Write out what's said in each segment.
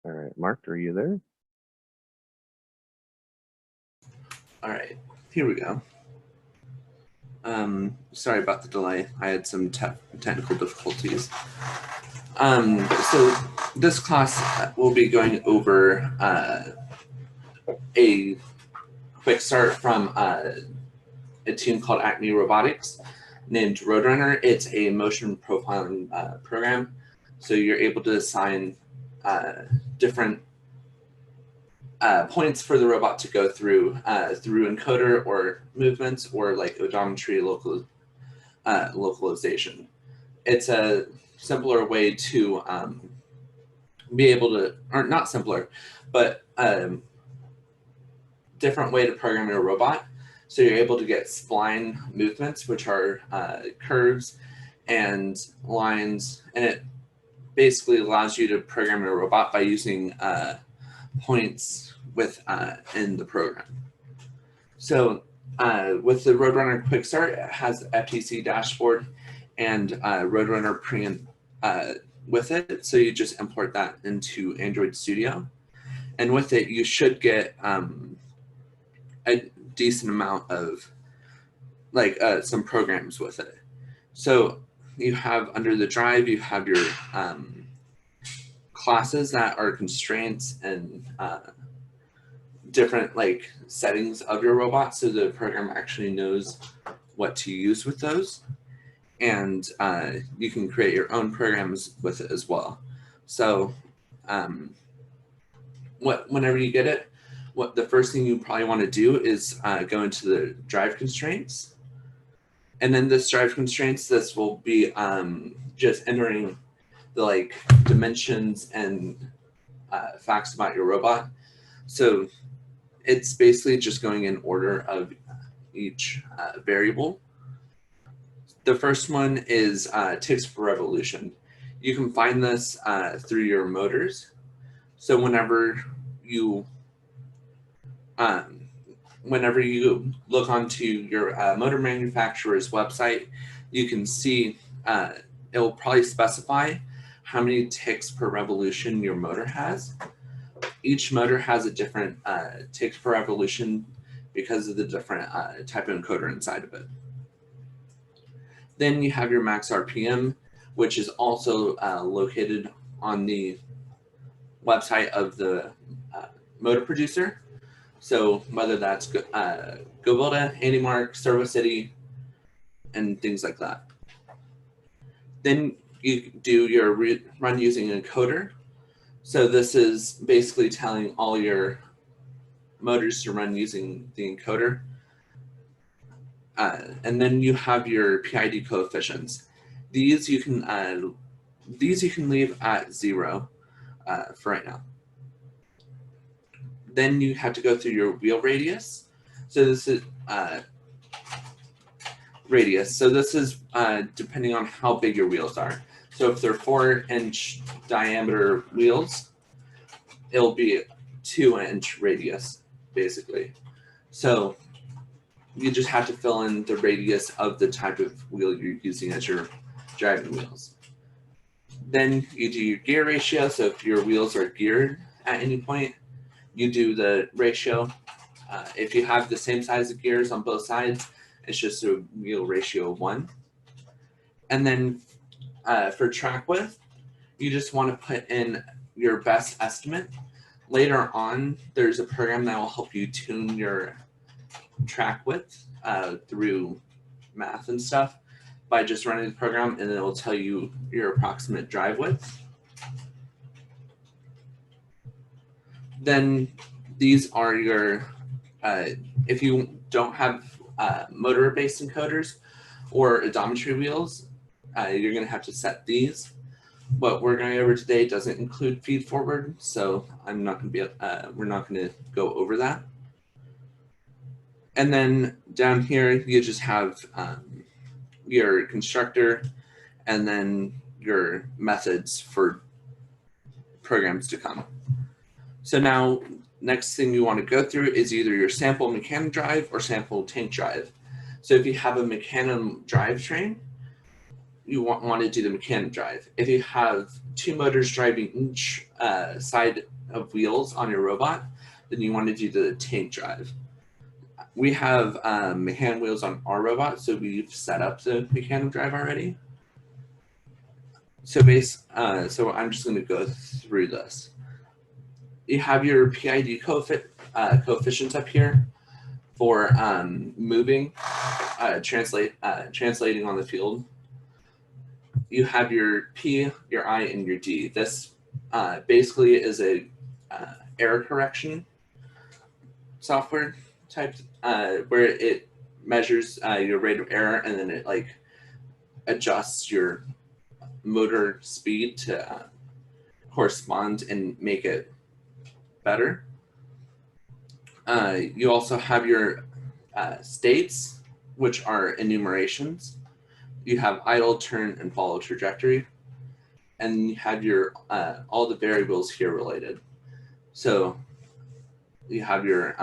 All right, Mark, are you there? All right, here we go. Sorry about the delay. I had some technical difficulties. So this class will be going over a quick start from a team called Acme Robotics named RoadRunner. It's a motion profiling program. So you're able to assign different points for the robot to go through encoder or movements or like odometry localization. It's a simpler way to be able to, or not simpler, but different way to program your robot. So you're able to get spline movements, which are curves and lines, and it basically allows you to program your robot by using points in the program. So with the RoadRunner Quick Start, it has FTC dashboard and RoadRunner pre with it. So you just import that into Android Studio. And with it, you should get a decent amount of some programs with it. So you have under the drive, you have your classes that are constraints and different settings of your robot, so the program actually knows what to use with those, and you can create your own programs with it as well. So whenever you get it, the first thing you probably want to do is go into the drive constraints, and then this drive constraints, this will be just entering the dimensions and facts about your robot. So it's basically just going in order of each variable. The first one is ticks per revolution. You can find this through your motors. So whenever you look onto your motor manufacturer's website, you can see it will probably specify how many ticks per revolution your motor has. Each motor has a different ticks per revolution because of the different type of encoder inside of it. Then you have your max RPM, which is also located on the website of the motor producer. So whether that's GoBuilda, HandyMark, ServoCity, and things like that. Then you do your run using encoder. So this is basically telling all your motors to run using the encoder. And then you have your PID coefficients. These you can leave at 0 for right now. Then you have to go through your wheel radius. So this is radius. So this is depending on how big your wheels are. So if they're 4-inch diameter wheels, it'll be 2-inch radius, basically. So you just have to fill in the radius of the type of wheel you're using as your driving wheels. Then you do your gear ratio. So if your wheels are geared at any point, you do the ratio. If you have the same size of gears on both sides, it's just a wheel ratio of 1. And then for track width, you just want to put in your best estimate. Later on, there's a program that will help you tune your track width through math and stuff by just running the program, and it will tell you your approximate drive width. Then these are your, if you don't have motor-based encoders or odometry wheels, you're going to have to set these. What we're going over today doesn't include feed forward, so I'm not going to be. We're not going to go over that. And then down here, you just have your constructor, and then your methods for programs to come. So now, next thing you want to go through is either your sample Mecanum drive or sample tank drive. So if you have a Mecanum drivetrain, you want to do the mechanic drive. If you have two motors driving each side of wheels on your robot, then you want to do the tank drive. We have mechanic wheels on our robot, so we've set up the mechanic drive already. So so I'm just going to go through this. You have your PID coefficients up here for moving, translating on the field. You have your P, your I, and your D. This basically is a error correction software type where it measures your rate of error, and then it like adjusts your motor speed to correspond and make it better. You also have your states, which are enumerations. You have idle, turn, and follow trajectory. And you have your all the variables here related. So you have your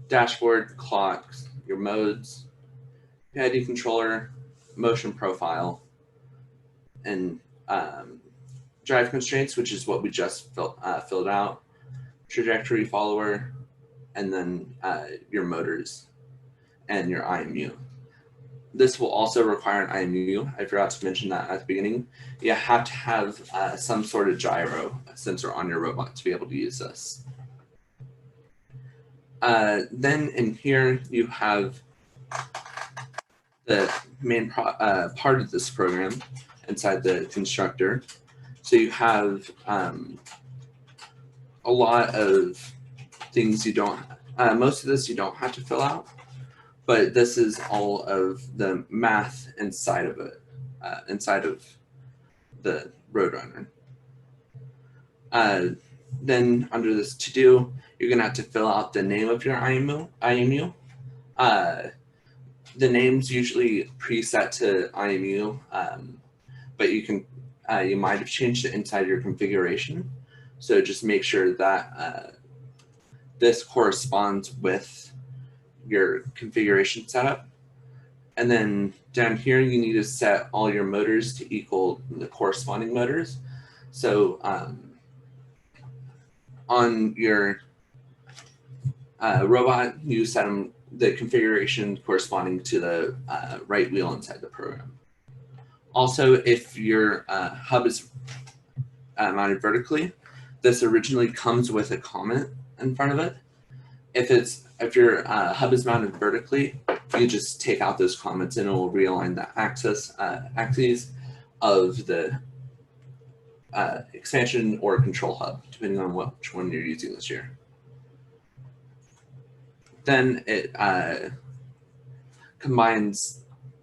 dashboard, clocks, your modes, PID controller, motion profile, and drive constraints, which is what we just filled out, trajectory follower, and then your motors and your IMU. This will also require an IMU. I forgot to mention that at the beginning. You have to have some sort of gyro sensor on your robot to be able to use this. Then in here, you have the main part of this program inside the constructor. So you have a lot of things you don't, most of this you don't have to fill out, but this is all of the math inside of it, inside of the RoadRunner. Then under this to do, you're gonna have to fill out the name of your IMU. The name's usually preset to IMU, but you can you might have changed it inside your configuration. So just make sure that this corresponds with your configuration setup. And then down here, you need to set all your motors to equal the corresponding motors. So on your robot, you set them the configuration corresponding to the right wheel inside the program. Also, if your hub is mounted vertically, this originally comes with a comment in front of it. If your hub is mounted vertically, you just take out those comments and it will realign the axes of the expansion or control hub, depending on which one you're using this year. Then it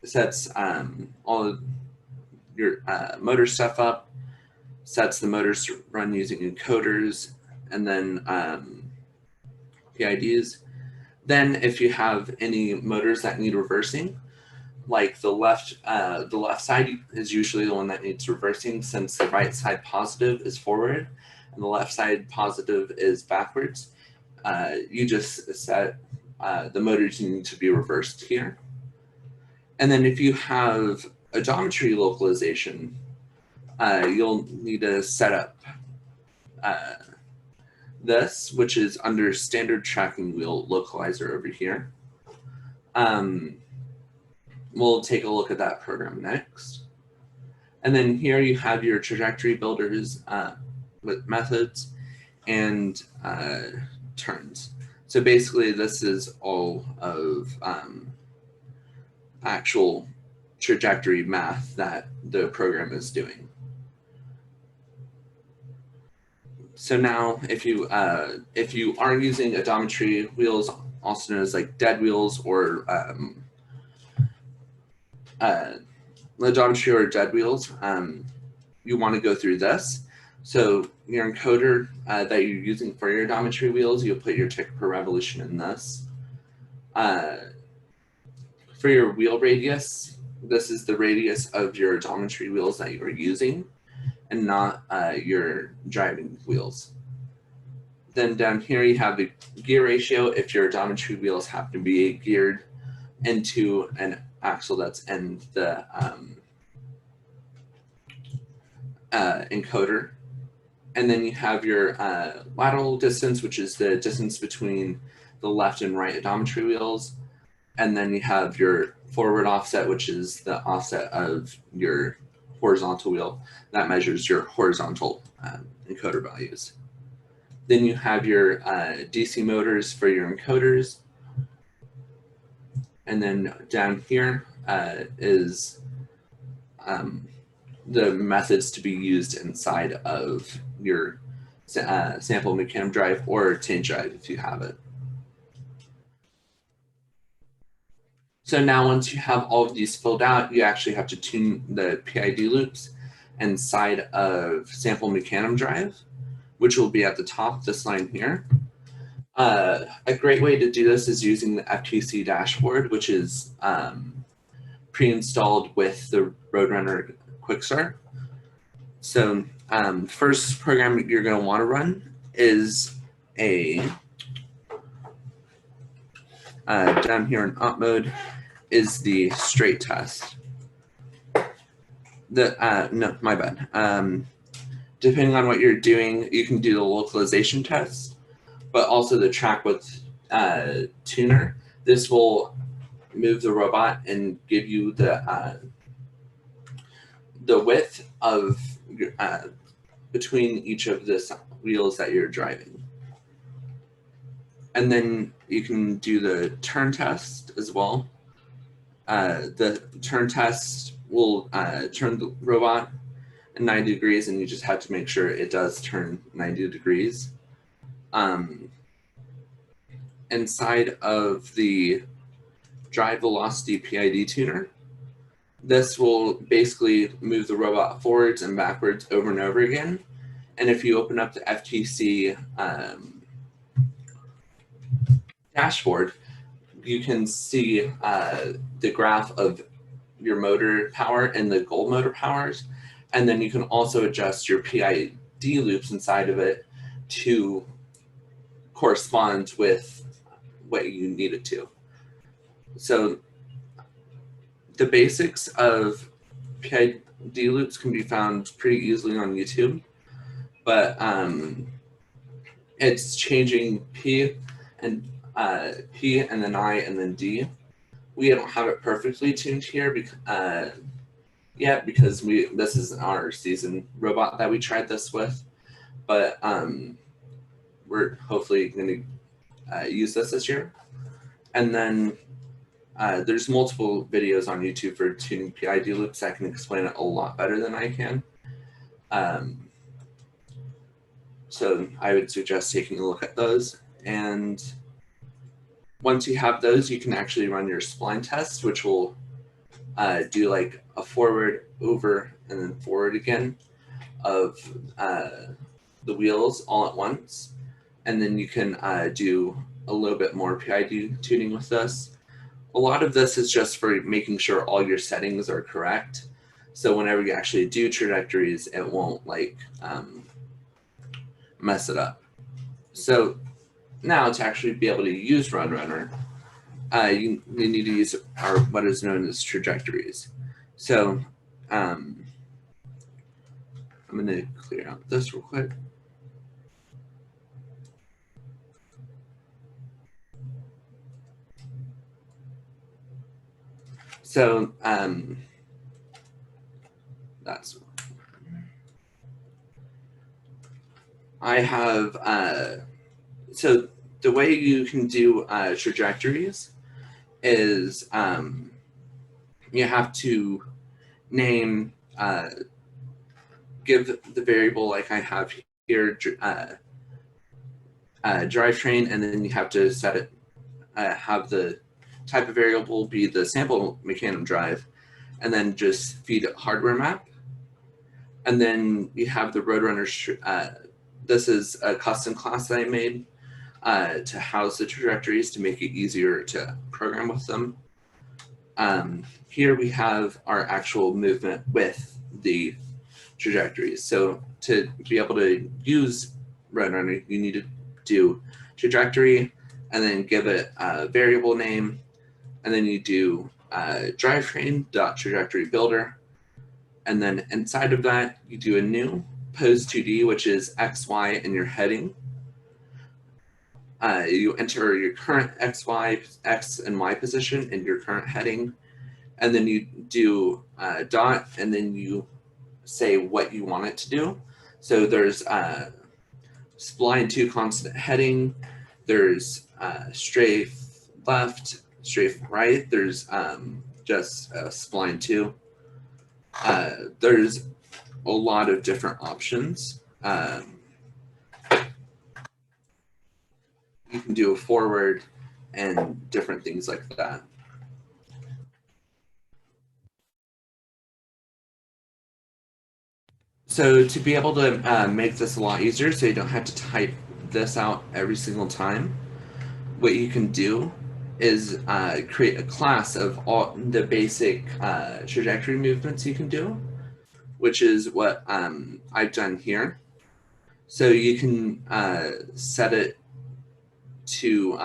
sets all of your motor stuff up, sets the motors to run using encoders, and then PIDs. Then if you have any motors that need reversing, like the left side is usually the one that needs reversing, since the right side positive is forward and the left side positive is backwards. You just set the motors need to be reversed here. And then if you have a geometry localization, you'll need to set up this, which is under standard tracking wheel localizer over here. We'll take a look at that program next. And then here you have your trajectory builders with methods and turns. So basically this is all of actual trajectory math that the program is doing. So now if you are using odometry wheels, also known as like dead wheels or odometry or dead wheels, you want to go through this. So your encoder that you're using for your odometry wheels, you'll put your tick per revolution in this. For your wheel radius, this is the radius of your odometry wheels that you are using, and not your driving wheels. Then down here you have the gear ratio if your odometry wheels happen to be geared into an axle that's in the encoder. And then you have your lateral distance, which is the distance between the left and right odometry wheels. And then you have your forward offset, which is the offset of your horizontal wheel that measures your horizontal encoder values. Then you have your DC motors for your encoders. And then down here is the methods to be used inside of your sample mechanism drive or tank drive if you have it. So now once you have all of these filled out, you actually have to tune the PID loops inside of sample mechanism drive, which will be at the top, this line here. A great way to do this is using the FTC dashboard, which is pre-installed with the RoadRunner Quick Start. So first program you're going to want to run is a down here in op mode is the straight test. No, my bad. Depending on what you're doing, you can do the localization test, but also the track width tuner. This will move the robot and give you the width of between each of the wheels that you're driving. And then you can do the turn test as well. The turn test will turn the robot 90 degrees, and you just have to make sure it does turn 90 degrees. Inside of the drive velocity PID tuner, this will basically move the robot forwards and backwards over and over again. And if you open up the FTC dashboard, you can see the graph of your motor power and the goal motor powers. And then you can also adjust your PID loops inside of it to correspond with what you need it to. So the basics of PID loops can be found pretty easily on YouTube, but it's changing P and then I and then D. We don't have it perfectly tuned here yet because this is our season robot that we tried this with, but we're hopefully going to use this year. And then there's multiple videos on YouTube for tuning PID loops that can explain it a lot better than I can. So I would suggest taking a look at those. And once you have those, you can actually run your spline test, which will do like a forward, over, and then forward again of the wheels all at once. And then you can do a little bit more PID tuning with this. A lot of this is just for making sure all your settings are correct. So whenever you actually do trajectories, it won't like mess it up. So now to actually be able to use RoadRunner, you need to use what is known as trajectories. So I'm going to clear out this real quick. So that's, I have, so the way you can do trajectories is you have to name, give the variable like I have here, drivetrain, and then you have to set it, have the type of variable be the sample mechanism drive, and then just feed it hardware map. And then you have the RoadRunner, this is a custom class that I made to house the trajectories to make it easier to program with them. Here we have our actual movement with the trajectories. So to be able to use RoadRunner, you need to do trajectory and then give it a variable name, and then you do drivetrain.trajectory builder. And then inside of that, you do a new pose 2D, which is X, Y, and your heading. You enter your current X, and Y position in your current heading. And then you do dot, and then you say what you want it to do. So there's spline 2 constant heading. There's strafe left, strafe right. There's just spline 2. There's a lot of different options. You can do a forward and different things like that. So to be able to make this a lot easier, so you don't have to type this out every single time, what you can do is create a class of all the basic trajectory movements you can do, which is what I've done here. So you can set it to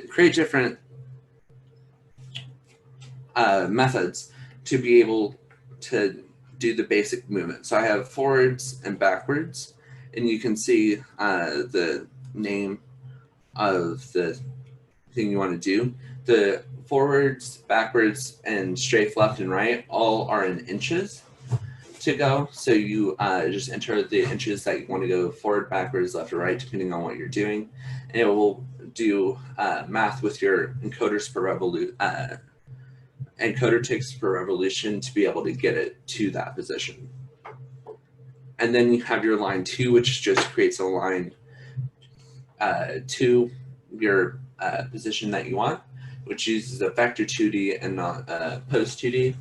create different methods to be able to do the basic movement. So I have forwards and backwards, and you can see the name of the thing you want to do. The forwards, backwards, and strafe left and right all are in inches to go. So you just enter the inches that you want to go forward, backwards, left, or right, depending on what you're doing. And it will do math with your encoders per revolution. Encoder ticks per revolution to be able to get it to that position. And then you have your line 2, which just creates a line to your position that you want, which uses a vector 2D and not pose 2D.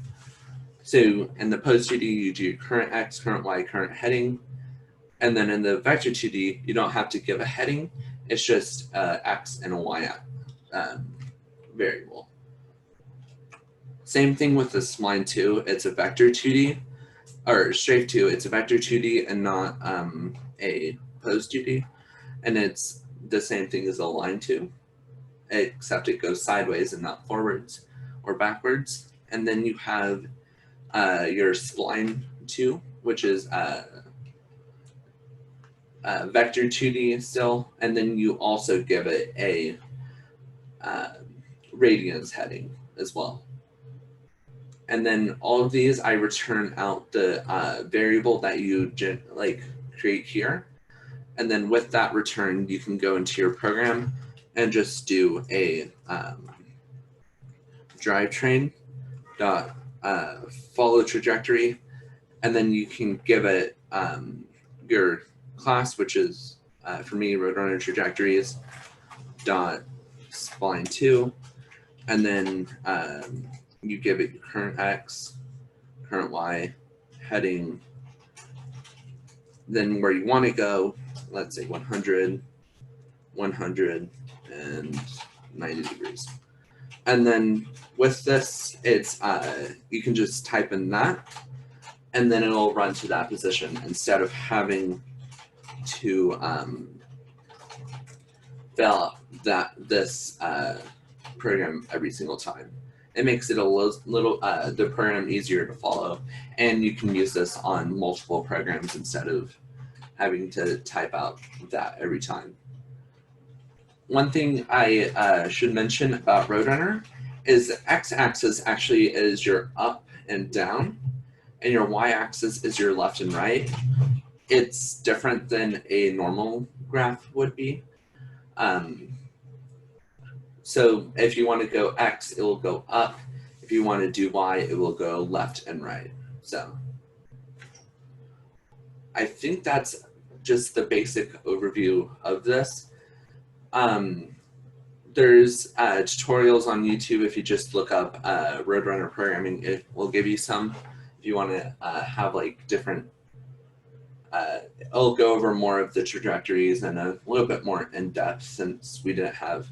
So in the pose 2D, you do current X, current Y, current heading. And then in the vector 2D, you don't have to give a heading. It's just X and a Y variable. Same thing with the spline 2. It's a vector 2D, or strafe 2. It's a vector 2D and not a pose 2D. And it's the same thing as a line 2, except it goes sideways and not forwards or backwards. And then you have your spline 2, which is vector 2D still. And then you also give it a radians heading as well. And then all of these, I return out the variable that you create here. And then with that return, you can go into your program and just do a drivetrain dot follow trajectory. And then you can give it your class, which is for me, RoadRunner trajectories dot spline 2. And then you give it your current X, current Y, heading, then where you want to go, let's say 100, 100, and 90 degrees. And then with this, it's you can just type in that, and then it'll run to that position instead of having to fill out this program every single time. It makes it a little the program easier to follow, and you can use this on multiple programs instead of having to type out that every time. One thing I should mention about RoadRunner is the x-axis actually is your up and down, and your y-axis is your left and right. It's different than a normal graph would be. So if you want to go X, it will go up. If you want to do Y, it will go left and right. So I think that's just the basic overview of this. There's tutorials on YouTube. If you just look up RoadRunner programming, it will give you some. If you want to have like different, it'll go over more of the trajectories and a little bit more in depth since we didn't have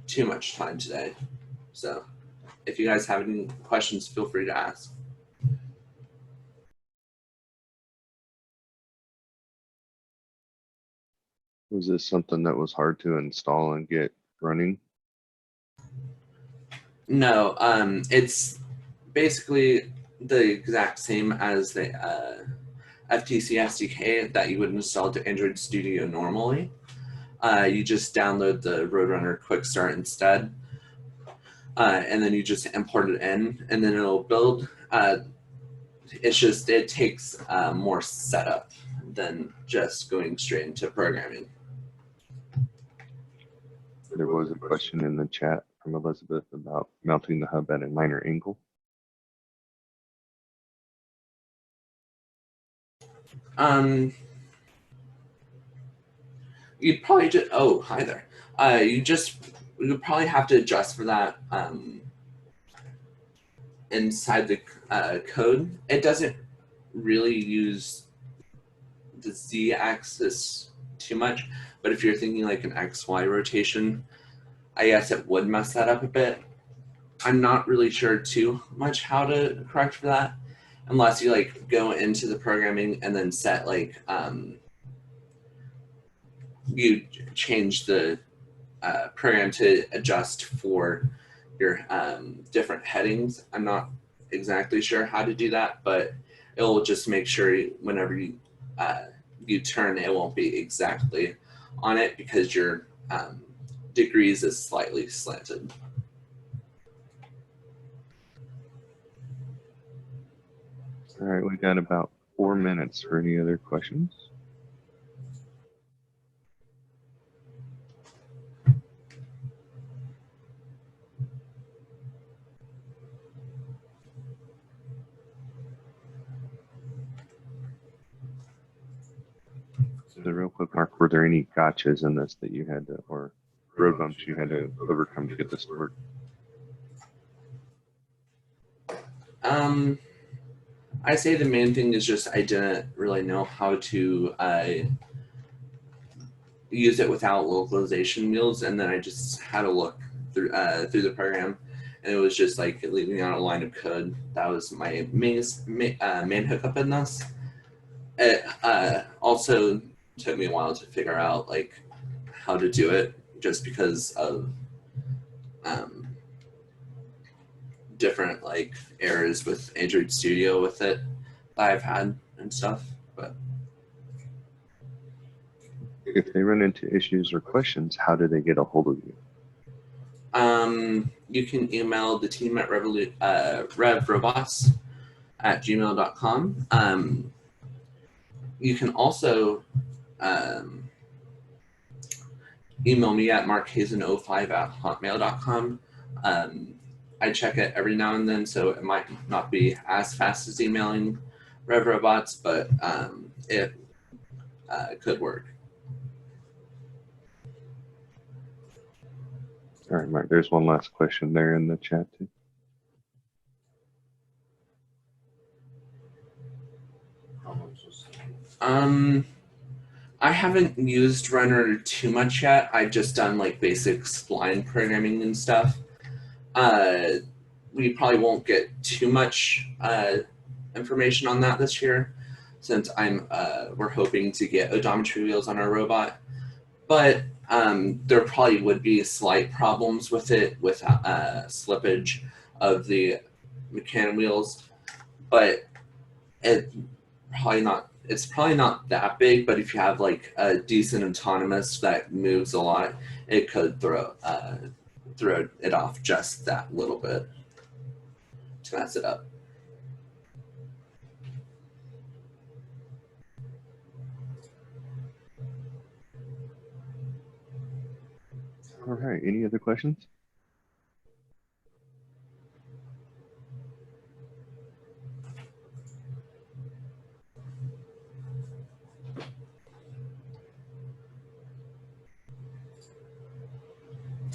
too much time today. So if you guys have any questions, feel free to ask. Was this something that was hard to install and get running? No, it's basically the exact same as the FTC SDK that you would install to Android Studio normally. You just download the RoadRunner Quick Start instead, and then you just import it in, and then it'll build. It takes more setup than just going straight into programming. There was a question in the chat from Elizabeth about mounting the hub at a minor angle. You'd probably just, oh, hi there. You would probably have to adjust for that inside the code. It doesn't really use the z-axis too much, but if you're thinking like an XY rotation, I guess it would mess that up a bit. I'm not really sure too much how to correct for that, unless you like go into the programming and then set like you change the program to adjust for your different headings. I'm not exactly sure how to do that, but it will just make sure whenever you turn, it won't be exactly on it because your degrees is slightly slanted. All right, we got about 4 minutes for any other questions. So real quick, Mark, were there any gotchas in this that you had to, or road bumps you had to overcome to get this to work? I say the main thing is just I didn't really know how to use it without localization wheels, and then I just had to look through the program, and it was just like leaving out a line of code. That was my main hookup in this. It also took me a while to figure out like how to do it, just because of different like errors with Android Studio with it that I've had and stuff. But if they run into issues or questions, how do they get a hold of you? You can email the team at revrobots@gmail.com. You can also email me at markhazen05@hotmail.com. I check it every now and then, so it might not be as fast as emailing RevRobots, but it could work. All right, Mark, there's one last question there in the chat too. I haven't used RoadRunner too much yet. I've just done like basic spline programming and stuff. We probably won't get too much information on that this year, since we're hoping to get odometry wheels on our robot. But there probably would be slight problems with it, with slippage of the mechanic wheels, but it's probably not that big. But if you have like a decent autonomous that moves a lot, it could throw it off just that little bit to mess it up. All right, any other questions?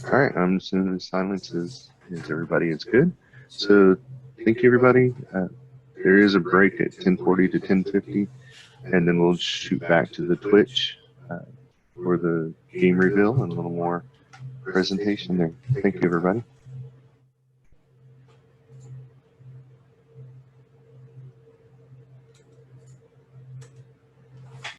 All right, I'm assuming the silence is everybody is good. So thank you, everybody. There is a break at 10:40 to 10:50, and then we'll shoot back to the Twitch for the game reveal and a little more presentation there. Thank you, everybody.